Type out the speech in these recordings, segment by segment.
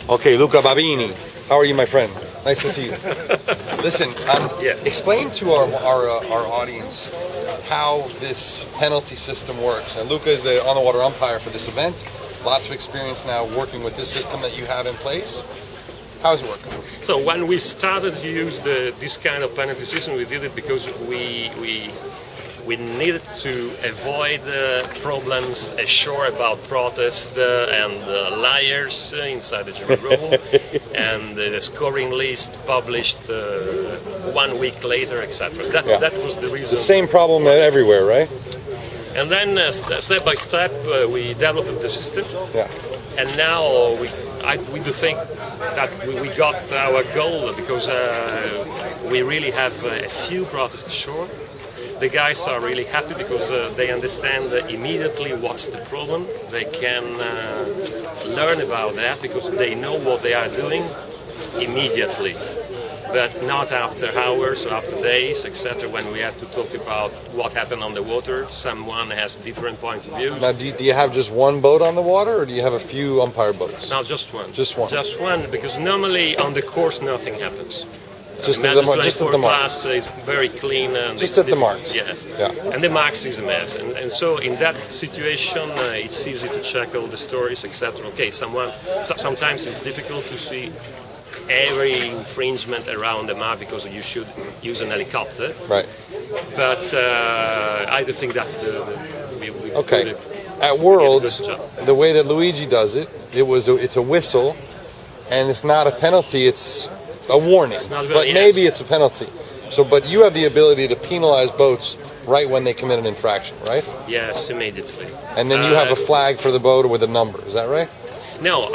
Okay, Luca Babini. How are you, my friend? Nice to see you. Listen, explain to our audience how this penalty system works. And Luca is the on-the-water umpire for this event. Lots of experience now working with this system that you have in place. How's it working? So when we started to use this kind of penalty system, we did it because we needed to avoid problems ashore about protests and liars inside the jury room, and the scoring list published 1 week later, etc. That was the reason. The same problem everywhere, right? And then step by step we developed the system, and now we do think that we got our goal because we really have a few protests ashore. The guys are really happy because they understand immediately what's the problem. They can learn about that because they know what they are doing immediately, but not after hours or after days, etc. When we have to talk about what happened on the water, someone has different point of view. Now, do you have just one boat on the water, or do you have a few umpire boats? No, just one. Just one. Just one, because normally on the course nothing happens. Just at the class is very clean. And just at the marks. Yes. And the marks is a mess. And so in that situation, it's easy to check all the stories, etc. Okay, sometimes it's difficult to see every infringement around the mark because you should use an helicopter. Right. But I do think that's we okay. At Worlds, the way that Luigi does it, it's a whistle, and it's not a penalty. It's a warning, but maybe it's a penalty. So, but you have the ability to penalize boats right when they commit an infraction, right? Yes, immediately. And then you have a flag for the boat with a number. Is that right? No,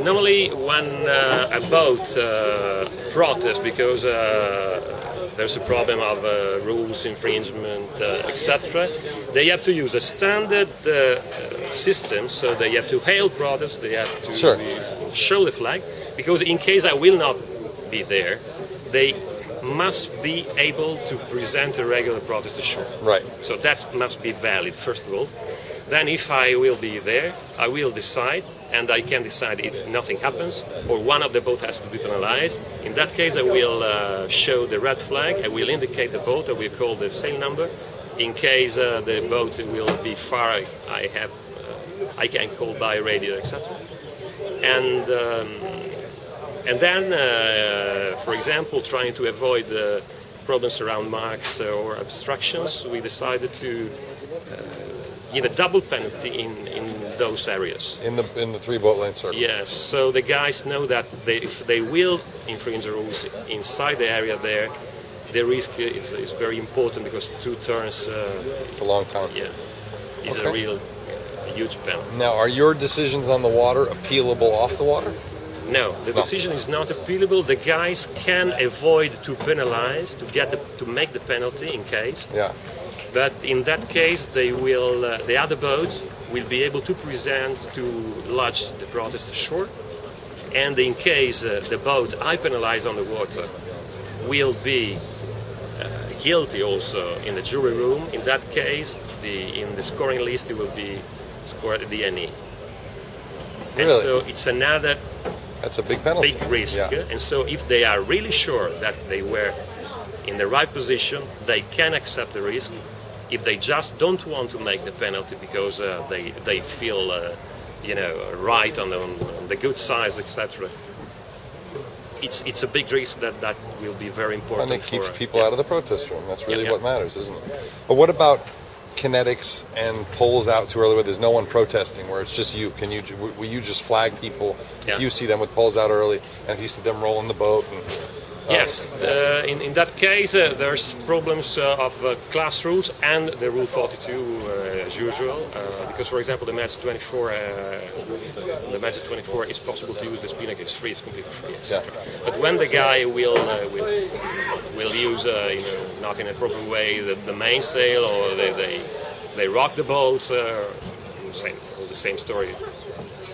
normally when a boat protests because there's a problem of rules infringement, etc., they have to use a standard system. So they have to hail protests. They have to show the flag, because in case I will not be there, they must be able to present a regular protest ashore. Right. So that must be valid, first of all. Then if I will be there, I will decide, and I can decide if nothing happens, or one of the boat has to be penalized. In that case, I will show the red flag, I will indicate the boat, I will call the sail number. In case the boat will be far, I can call by radio, etc. And then, for example, trying to avoid problems around marks or obstructions, we decided to give a double penalty in those areas. In the 3 boat lane circle. Yes, so the guys know that if they will infringe the rules inside the area there, the risk is very important, because 2 turns. It's a long time. Yeah, is a real huge penalty. Now, are your decisions on the water appealable off the water? No, the decision is not appealable. The guys can avoid to penalize, to make the penalty in case. Yeah. But in that case, they will. The other boats will be able to present to lodge the protest ashore, and in case the boat I penalize on the water will be guilty also in the jury room, in that case, in the scoring list it will be scored at the NE. Really? And so it's another. That's a big penalty. Big risk. And so if they are really sure that they were in the right position, they can accept the risk. If they just don't want to make the penalty because they feel right on the good size, etc., it's a big risk that will be very important. And it keeps people out of the protest room. That's really what matters, isn't it? But what about kinetics and poles out too early where there's no one protesting, where it's just you? Will you just flag people if you see them with poles out early, and if you see them rolling the boat? Yes, in that case there's problems of class rules and the rule 42 as usual, because for example the match 24 is possible to use the spin against free, it's completely free, etc. But when the guy will use not in a proper way the mainsail, or they rock the boat, the same story.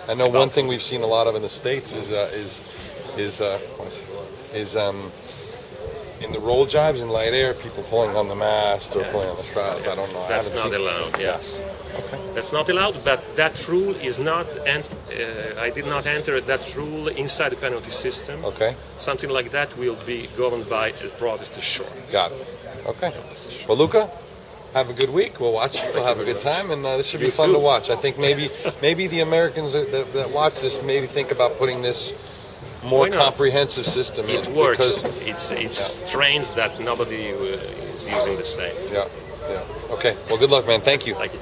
I know one thing we've seen a lot of in the States is in the roll jibes in light air, people pulling on the mast or pulling on the shrouds. I don't know. That's not allowed. Yes. That's not allowed, but that rule is not, I did not enter that rule inside the penalty system. Okay. Something like that will be governed by a protester shore. Got it. Okay. Well, Luca, have a good week. We'll watch. We'll have a good time, and this should be fun to watch. I think maybe the Americans that watch this maybe think about putting this more comprehensive system in. It works. It's trains that nobody is using the same. Yeah. Okay. Well, good luck, man. Thank you. Thank you.